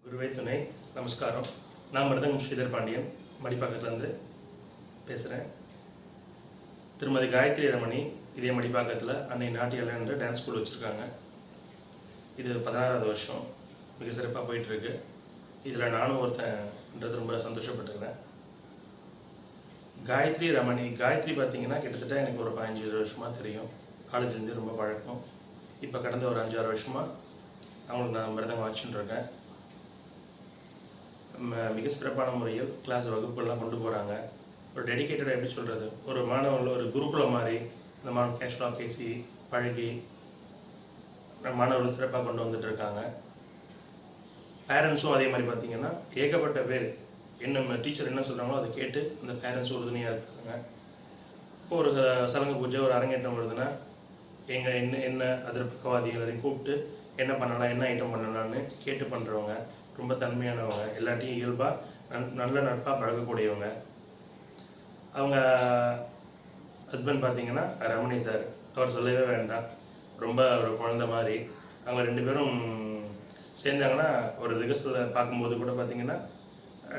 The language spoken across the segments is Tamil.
குருவே துணை. நமஸ்காரம். நான் மிருதங்கம் ஸ்ரீதர் பாண்டியன் மடிப்பாக்கத்துலேருந்து பேசுகிறேன். திருமதி காயத்ரி ரமணி இதே மடிப்பாக்கத்தில் அன்னை நாட்டியால என்ற டான்ஸ் ஸ்கூல் வச்சுருக்காங்க. இது 16வது வருஷம், மிக சிறப்பாக போயிட்டுருக்கு. இதில் நானும் ஒருத்தன்ன்றது ரொம்ப சந்தோஷப்பட்டுருக்கிறேன். காயத்ரி ரமணி பார்த்தீங்கன்னா கிட்டத்தட்ட எனக்கு ஒரு 15 வருஷமாக தெரியும். காலேஜ்லேருந்து ரொம்ப பழக்கம். இப்போ கடந்த ஒரு 5-6 வருஷமாக அவங்களுக்கு நான் மிருதங்கம் வச்சுட்டு இருக்கேன். மிக சிறப்பான முறையில் கிளாஸ் வகுப்புகள்லாம் கொண்டு போகிறாங்க. ஒரு டெடிக்கேட்டடாக எப்படி சொல்கிறது, ஒரு மாணவர்கள் ஒரு குருகுலம் மாதிரி இந்த மாணவன் கேஷ்லாக பேசி பழகி மாணவர்கள் சிறப்பாக கொண்டு வந்துட்டு இருக்காங்க. பேரண்ட்ஸும் அதே மாதிரி பார்த்தீங்கன்னா ஏகப்பட்ட பேர் என்ன டீச்சர் என்ன சொல்கிறாங்களோ அதை கேட்டு அந்த பேரண்ட்ஸும் உறுதுணையாக இருக்காங்க. இப்போ ஒரு சலங்க பூஜை ஒரு அரங்கேற்றம் வருதுன்னா எங்கள் என்ன அதில் பக்கவாதி எல்லாரையும் கூப்பிட்டு என்ன பண்ணலாம், என்ன ஐட்டம் பண்ணலான்னு கேட்டு பண்ணுறவங்க, ரொம்ப தன்மையானவங்க, எல்லாத்தையும் இயல்பாக நல்ல நட்பாக பழகக்கூடியவங்க. அவங்க ஹஸ்பண்ட் பார்த்தீங்கன்னா ரமணி சார், அவர் சொல்லவே வேண்டாம், ரொம்ப ஒரு குழந்தை மாதிரி. அவங்க 2 பேரும் சேர்ந்தாங்கன்னா ஒரு ரிஹர்சலில் பார்க்கும்போது கூட பார்த்தீங்கன்னா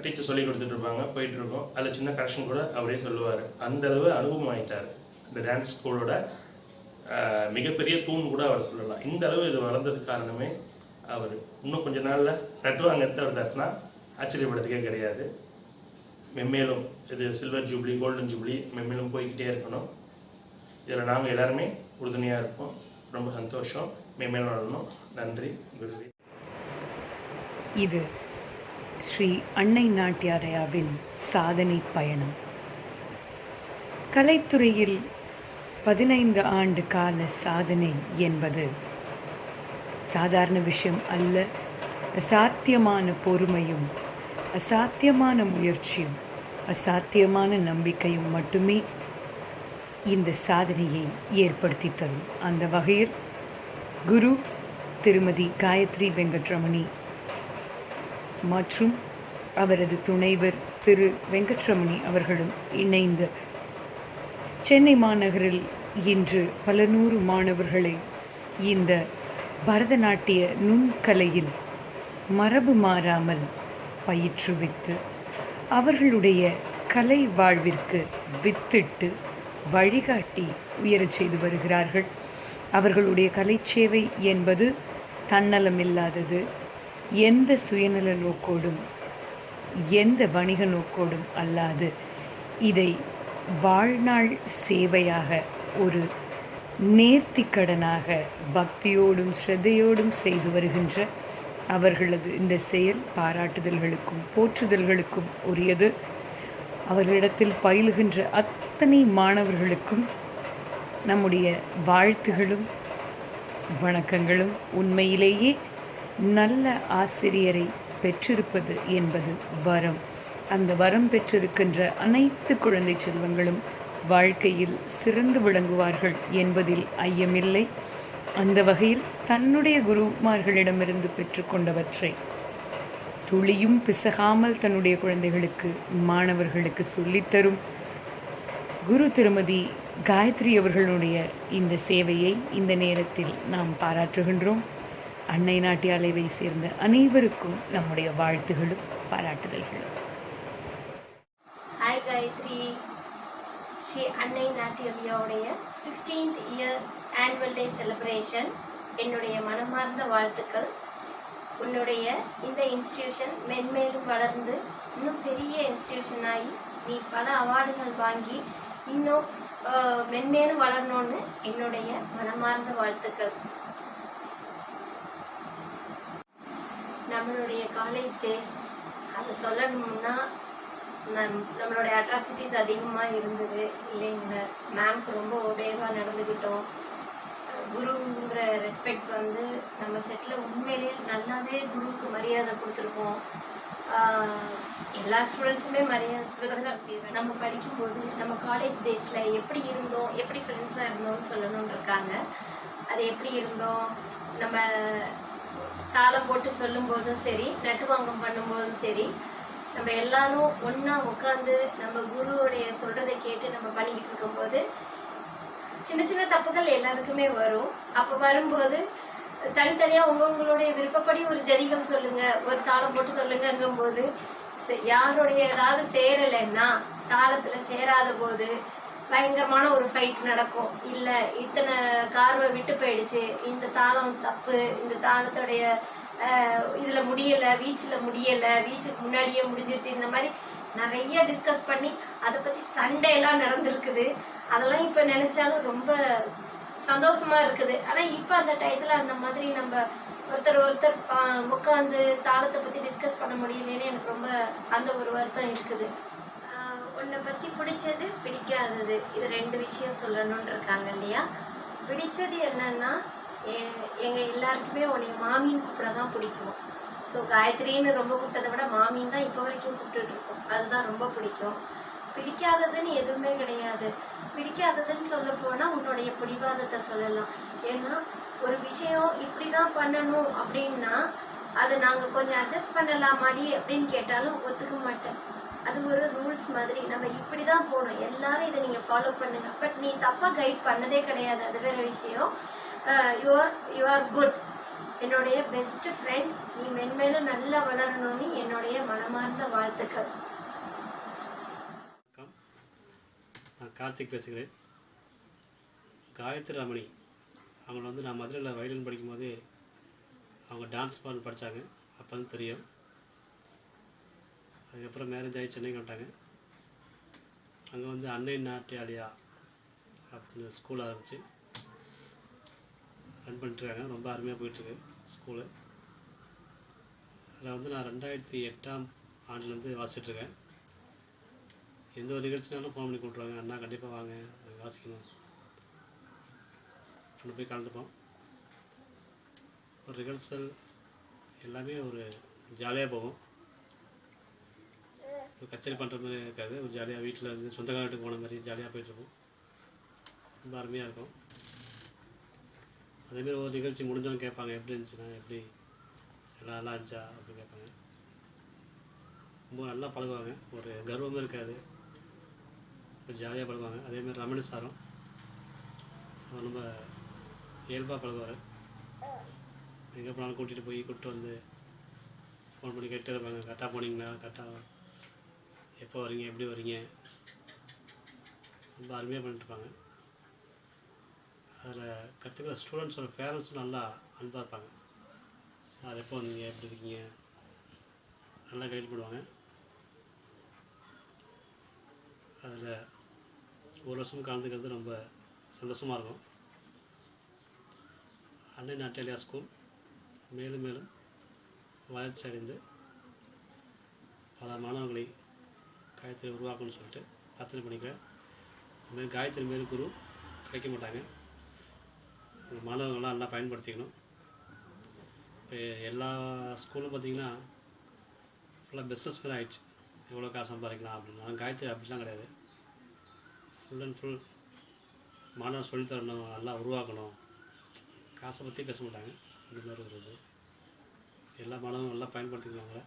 டீச்சர் சொல்லி கொடுத்துட்ருப்பாங்க, போயிட்டுருக்கோம். அதில் சின்ன கரெக்ஷன் கூட அவரே சொல்லுவார். அந்தளவு அனுபவம் ஆகிட்டார். இந்த டான்ஸ் ஸ்கூலோட மிகப்பெரிய தூண் கூட அவர் சொல்லலாம். இந்த அளவு இது வளர்ந்ததுக்கு காரணமே அவர். இன்னும் கொஞ்ச நாளில் நட்டுவாங்க எடுத்து அவர் தட்டினா ஆச்சரியப்படுறதுக்கே கிடையாது. மென்மேலும் இது சில்வர் ஜூப்ளி, கோல்டன் ஜூப்ளி மென்மேலும் போய்கிட்டே இருக்கணும். இதில் நாங்கள் எல்லாருமே உறுதுணையாக இருப்போம். ரொம்ப சந்தோஷம். மென்மேலும் வளரணும். நன்றி குருவே. இது ஸ்ரீ அன்னை நாட்டியாலயாவின் சாதனை பயணம். கலைத்துறையில் 15 ஆண்டு கால சாதனை என்பது சாதாரண விஷயம் அல்ல. அசாத்தியமான பொறுமையும், அசாத்தியமான முயற்சியும், அசாத்தியமான நம்பிக்கையும் மட்டுமே இந்த சாதனையை ஏற்படுத்தி தரும். அந்த வகையில் குரு திருமதி காயத்ரி வெங்கட்ரமணி மற்றும் அவரது துணைவர் திரு வெங்கட்ரமணி அவர்களும் இணைந்து சென்னை மாநகரில் இன்று பல 100 மாணவர்களை இந்த பரதநாட்டிய நுண்கலையில் மரபு மாறாமல் பயிற்றுவித்து அவர்களுடைய கலை வாழ்விற்கு வித்திட்டு வழிகாட்டி உயரச் செய்து வருகிறார்கள். அவர்களுடைய கலை சேவை என்பது தன்னலமில்லாதது. எந்த சுயநல நோக்கோடும் எந்த வணிக நோக்கோடும் அல்லாது இதை வாழ்நாள் சேவையாக, ஒரு நேர்த்திக்கடனாக பக்தியோடும் ஸ்ரத்தையோடும் செய்து வருகின்ற அவர்களது இந்த செயல் பாராட்டுதல்களுக்கும் போற்றுதல்களுக்கும் உரியது. அவர்களிடத்தில் பயிலுகின்ற அத்தனை மாணவர்களுக்கும் நம்முடைய வாழ்த்துகளும் வணக்கங்களும். உண்மையிலேயே நல்ல ஆசிரியரை பெற்றிருப்பது என்பது வரம். அந்த வரம் பெற்றிருக்கின்ற அனைத்து குழந்தை செல்வங்களும் வாழ்க்கையில் சிறந்து விளங்குவார்கள் என்பதில் ஐயமில்லை. அந்த வகையில் தன்னுடைய குருமார்களிடமிருந்து பெற்றுக்கொண்டவற்றை துளியும் பிசகாமல் தன்னுடைய குழந்தைகளுக்கு, மாணவர்களுக்கு சொல்லித்தரும் குரு திருமதி காயத்ரி அவர்களுடைய இந்த சேவையை இந்த நேரத்தில் நாம் பாராட்டுகின்றோம். அன்னை நாட்டியாலயாவை சேர்ந்த அனைவருக்கும் நம்முடைய வாழ்த்துகளும் பாராட்டுதல்களும். ஹாய் காயத்ரி. ஸ்ரீ அன்னை நாட்டியாலயாவுடைய 16th year annual day celebration என்னுடைய மனமார்ந்த வாழ்த்துக்கள். உன்னுடைய இந்த இன்ஸ்டிடியூஷன் மென்மேலும் வளர்ந்து இன்னும் பெரிய இன்ஸ்டிடியூஷன் ஆகி நீ பல அவார்டுகள் வாங்கி இன்னும் மென்மேலும் வளரணும்னு என்னுடைய மனமார்ந்த வாழ்த்துக்கள். நம்மளுடைய காலேஜ் டேஸ் அதை சொல்லணும்னா நம்மளுடைய அட்ராசிட்டிஸ் அதிகமாக இருந்தது இல்லைங்க. மேம்க்கு ரொம்ப ஒபேவாக நடந்துக்கிட்டோம். குருங்கிற ரெஸ்பெக்ட் நம்ம செட்டில் உண்மையிலே நல்லாவே குருவுக்கு மரியாதை கொடுத்துருக்கோம். எல்லா ஸ்டூடெண்ட்ஸுமே மரியாதை நம்ம படிக்கும்போது நம்ம காலேஜ் டேஸில் எப்படி இருந்தோம், எப்படி ஃப்ரெண்ட்ஸாக இருந்தோம்னு சொல்லணும்னு இருக்காங்க. அது எப்படி இருந்தோம், நம்ம தாளம் போட்டு சொல்லும்போதும் சரி, நட்டுவாங்கம் பண்ணும்போதும் சரி, நம்ம எல்லாரும் ஒன்றா உட்காந்து நம்ம குருவுடைய சொல்கிறதை கேட்டு நம்ம பண்ணிக்கிட்டு இருக்கும்போது சின்ன சின்ன தப்புகள் எல்லாருக்குமே வரும். அப்போ வரும்போது தனித்தனியாக உங்களுடைய விருப்பப்படி ஒரு ஜதிகள் சொல்லுங்க, ஒரு தாளம் போட்டு சொல்லுங்கங்கும் போது யாருடைய ஏதாவது சேரலைன்னா, தாளத்தில் சேராத போது பயங்கரமான ஒரு ஃபைட் நடக்கும். இல்லை இத்தனை கார்வை விட்டு போயிடுச்சு, இந்த தாளம் தப்பு, இந்த தாளத்துடைய இதில் முடியலை, வீச்சில் முடியலை, வீச்சுக்கு முன்னாடியே முடிஞ்சிருச்சு, இந்த மாதிரி நிறைய டிஸ்கஸ் பண்ணி அதை பற்றி சண்டையெல்லாம் நடந்திருக்குது. அதெல்லாம் இப்போ நினச்சாலும் ரொம்ப சந்தோஷமா இருக்குது. ஆனால் இப்போ அந்த டயத்தில் அந்த மாதிரி நம்ம ஒருத்தர் உட்காந்து தாளத்தை பற்றி டிஸ்கஸ் பண்ண முடியலன்னு எனக்கு ரொம்ப அந்த ஒரு வருத்தம் இருக்குது. உன்னை பற்றி பிடிச்சது பிடிக்காதது இது 2 விஷயம் சொல்லணும்னு இருக்காங்க இல்லையா? பிடிச்சது என்னன்னா, எங்கள் எல்லாருக்குமே உன்னை மாமின்னு கூப்பிட தான் பிடிக்கும். ஸோ காயத்ரின்னு ரொம்ப கூப்பிட்டதை விட மாமின்னு தான் இப்போ வரைக்கும் கூப்பிட்டுட்ருக்கோம். அதுதான் ரொம்ப பிடிக்கும். பிடிக்காததுன்னு எதுவுமே கிடையாது. பிடிக்காததுன்னு சொல்ல போனால் உன்னுடைய பிடிவாதத்தை சொல்லலாம். ஏன்னா ஒரு விஷயம் இப்படி தான் பண்ணணும் அப்படின்னா அதை நாங்கள் கொஞ்சம் அட்ஜஸ்ட் பண்ணலாமாடி அப்படின்னு கேட்டாலும் ஒத்துக்க மாட்டேன். அது ஒரு ரூல்ஸ் மாதிரி, நம்ம இப்படி தான் போகணும், எல்லாரும் இதை நீங்கள் ஃபாலோ பண்ணுங்க. பட் நீ தப்பாக கைட் பண்ணதே கிடையாது, அது வேறு விஷயம். யூ ஆர் குட், என்னுடைய பெஸ்ட் ஃப்ரெண்ட். நீ மென்மேலும் நல்லா வளரணும்னு என்னுடைய மனமார்ந்த வாழ்த்துக்கள். நான் கார்த்திக் பேசுகிறேன். காயத்ரி ரமணி அவங்கள வந்து நான் மதுரையில் வயலின் படிக்கும்போது அவங்க டான்ஸ் பாடல் படித்தாங்க. அப்போ தான் தெரியும். அதுக்கப்புறம் மேரேஜ் ஆகி சென்னைக்கு வந்துட்டாங்க. அங்கே வந்து அன்னை நாட்டியாலயா அப்படின்னு ஸ்கூல் ஆரம்பித்து ரன் பண்ணிட்டுருக்காங்க. ரொம்ப அருமையாக போயிட்டுருக்கு ஸ்கூலு. அதில் வந்து நான் 2008ஆம் ஆண்டுலேருந்து வாசிச்சிட்ருக்கேன். எந்த ஒரு நிகழ்ச்சினாலும் ஃபோன் பண்ணி கூப்பிட்ருவாங்க, அண்ணா கண்டிப்பாக வாங்க வாசிக்கணும் அப்படின்னு போய் கலந்துப்போம். ஒரு ரிஹர்சல் எல்லாமே ஒரு ஜாலியாக போகும். ஒரு கச்சேரி பண்ணுற மாதிரி இருக்காது. ஒரு ஜாலியாக வீட்டில் இருந்து சொந்தக்காரத்துக்கு போன மாதிரி ஜாலியாக போயிட்டுருக்கும். ரொம்ப அருமையாக இருக்கும். அதேமாரி ஒரு நிகழ்ச்சி முடிஞ்சவங்க கேட்பாங்க எப்படி இருந்துச்சுன்னா, எப்படி எல்லாம் நல்லா இருந்துச்சா அப்படின்னு கேட்பாங்க. ரொம்ப நல்லா பழகுவாங்க. ஒரு கர்வமும் இருக்காது, ரொம்ப ஜாலியாக பழகுவாங்க. அதேமாதிரி ரமணி சாரும் அவர் ரொம்ப இயல்பாக பழகுவார். எங்கே போனாலும் கூட்டிகிட்டு வந்து ஃபோன் பண்ணி கேட்டு இருப்பாங்க, கரெக்டாக போனீங்களா, கரெக்டாக எப்போ வரீங்க, எப்படி வரீங்க, ரொம்ப அருமையாக பண்ணிட்டுருப்பாங்க. அதில் கற்றுக்கிற ஸ்டூடெண்ட்ஸோட பேரண்ட்ஸும் நல்லா அன்பாக இருப்பாங்க. சார் எப்போ வந்தீங்க, எப்படி இருக்கீங்க, நல்லா கைட் பண்ணுவாங்க. அதில் ஒரு வருஷம் கலந்துக்கிறது ரொம்ப சந்தோஷமாக இருக்கும். அன்னை நாட்டியாலயா ஸ்கூல் மேலும் மேலும் வளர்ச்சி அடைந்து பல மாணவர்களை காயத்ரி உருவாக்கணும்னு சொல்லிட்டு பிரார்த்தனை பண்ணிக்கிறேன். அதுமாதிரி காயத்ரி மாரி குரு கிடைக்க மாட்டாங்க. மாணவர்கள்லாம் நல்லா பயன்படுத்திக்கணும். இப்போ எல்லா ஸ்கூலும் பார்த்திங்கன்னா ஃபுல்லாக பிஸ்னஸ் மேலே ஆகிடுச்சு. எவ்வளோ காசு சம்பாதிக்கலாம் அப்படின்னு. ஆனால் காயத்ரி அப்படிலாம் கிடையாது. ஃபுல் அண்ட் ஃபுல் மாணவர் சொல்லித்தரணும், நல்லா உருவாக்கணும், காசை பற்றி பேச மாட்டாங்க. இந்த மாதிரி ஒரு இது எல்லா மாணவர்களும் நல்லா பயன்படுத்திக்குவாங்க.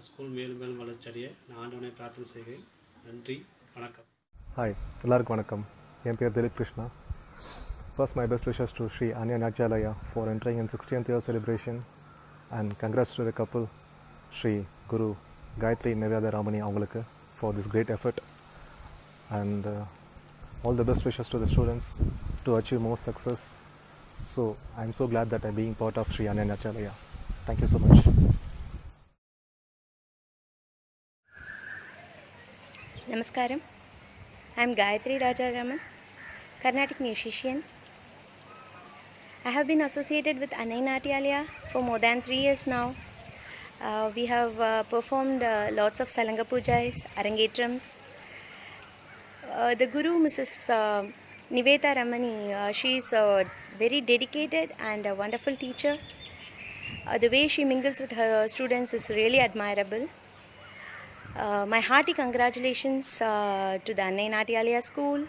ஸ்கூல் மேலும் மேலும் வளர்ச்சியடைய நான் ஆண்டவனை பிரார்த்தனை செய்கிறேன். நன்றி, வணக்கம். ஹாய், எல்லாருக்கும் வணக்கம். என் பேர் Dilip Krishna. First, my best wishes to Sri Anya Natyalaya for entering in 60th year celebration, and congrats to the couple, Sri Guru Gayatri Nevyada Ramani avungalukku for this great effort, and all the best wishes to the students to achieve more success. So I'm so glad that I'm being part of Sri Anya Natyalaya. Thank you so much. Namaskaram. I'm Gayatri Rajaraman, Carnatic musician. I have been associated with Annai Natyalaya for more than 3 years now. We have performed lots of Salanga Pujais, Arangetrams. The Guru, Mrs. Niveta Ramani, she is a very dedicated and a wonderful teacher. The way she mingles with her students is really admirable. My hearty congratulations to the Annai Natyalaya School,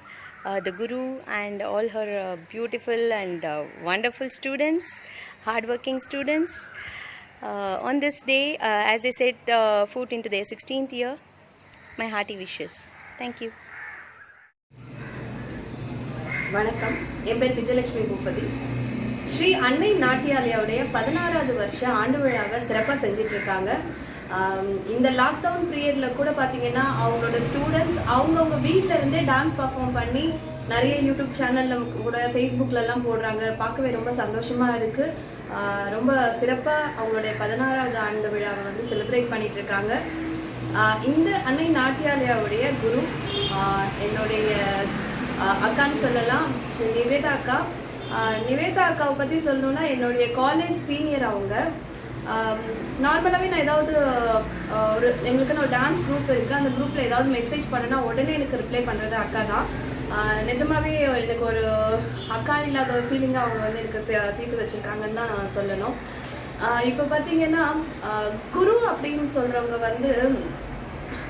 the Guru and all her beautiful and wonderful students, hardworking students. On this day, as they set foot into their 16th year, my hearty wishes. Thank you. வணக்கம், என் பேர் விஜயலட்சுமி பூபதி. ஸ்ரீ அன்னை நாட்டியாலயாவுடைய 16வது வருஷ ஆண்டு விழாவை சிறப்பாக செஞ்சுட்டு இருக்காங்க. இந்த லாக்டவுன் பீரியடில் கூட பார்த்தீங்கன்னா அவங்களோட ஸ்டூடெண்ட்ஸ் அவங்கவுங்க வீட்டில் இருந்தே டான்ஸ் பர்ஃபார்ம் பண்ணி நிறைய யூடியூப் சேனலில் கூட ஃபேஸ்புக்கிலலாம் போடுறாங்க. பார்க்கவே ரொம்ப சந்தோஷமாக இருக்குது. ரொம்ப சிறப்பாக அவங்களுடைய 16வது ஆண்டு விழாவை வந்து செலிப்ரேட் பண்ணிட்டு இருக்காங்க. இந்த அன்னை நாட்டியாலயாவுடைய குரு என்னுடைய அக்கான்னு சொல்லலாம், நிவேதா அக்கா. நிவேதா அக்காவை பற்றி சொல்லணுன்னா என்னுடைய காலேஜ் சீனியர். அவங்க நார்மலாகவே நான் ஏதாவது ஒரு எங்களுக்குன்னு ஒரு டான்ஸ் குரூப் இருக்குது, அந்த குரூப்பில் ஏதாவது மெசேஜ் பண்ணேன்னா உடனே எனக்கு ரிப்ளை பண்ணுறது அக்கா தான். நிஜமாகவே எனக்கு ஒரு அக்கா இல்லாத ஒரு ஃபீலிங்காக அவங்க வந்து எனக்கு தீர்த்து வச்சுருக்காங்கன்னு தான் சொல்லணும். இப்போ பார்த்தீங்கன்னா குரு அப்படின்னு சொல்கிறவங்க வந்து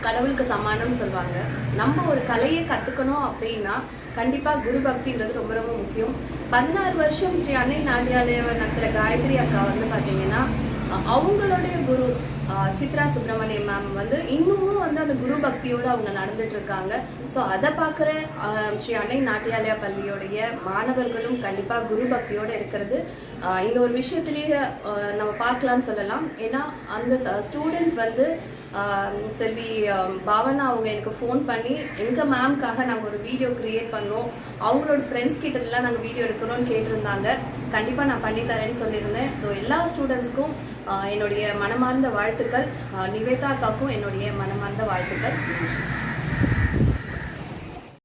கடவுளுக்கு சமானம்னு சொல்லுவாங்க. நம்ம ஒரு கலையை கற்றுக்கணும் அப்படின்னா கண்டிப்பாக குரு பக்தின்றது ரொம்ப ரொம்ப முக்கியம். 16 வருஷம் ஸ்ரீ அன்னை நாட்டியாலயாவை நடத்துகிற காயத்ரி அக்கா வந்து பார்த்தீங்கன்னா அவங்களுடைய குரு சித்ரா சுப்பிரமணியம் மேம் வந்து இன்னமும் வந்து அந்த குரு பக்தியோடு அவங்க நடந்துட்டு இருக்காங்க. ஸோ அதை பார்க்குற ஸ்ரீ அன்னை நாட்டியாலயா பள்ளியோடைய மாணவர்களும் கண்டிப்பாக குரு பக்தியோடு இருக்கிறது இந்த ஒரு விஷயத்துலேயே நம்ம பார்க்கலான்னு சொல்லலாம். ஏன்னா அந்த ஸ்டூடெண்ட் வந்து செல்வி பாவனா அவங்க எனக்கு ஃபோன் பண்ணி எங்கள் மேம்காக நாங்கள் ஒரு வீடியோ க்ரியேட் பண்ணோம், அவங்களோட ஃப்ரெண்ட்ஸ் கிட்டலாம் நாங்கள் வீடியோ எடுக்கணும்னு கேட்டிருந்தாங்க. கண்டிப்பாக நான் பண்ணித்தரேன்னு சொல்லியிருந்தேன். ஸோ எல்லா ஸ்டூடெண்ட்ஸ்க்கும் என்னுடைய மனமார்ந்த வாழ்த்துக்கள். நிவேதா அக்காவுக்கும் என்னுடைய மனமார்ந்த வாழ்த்துக்கள்.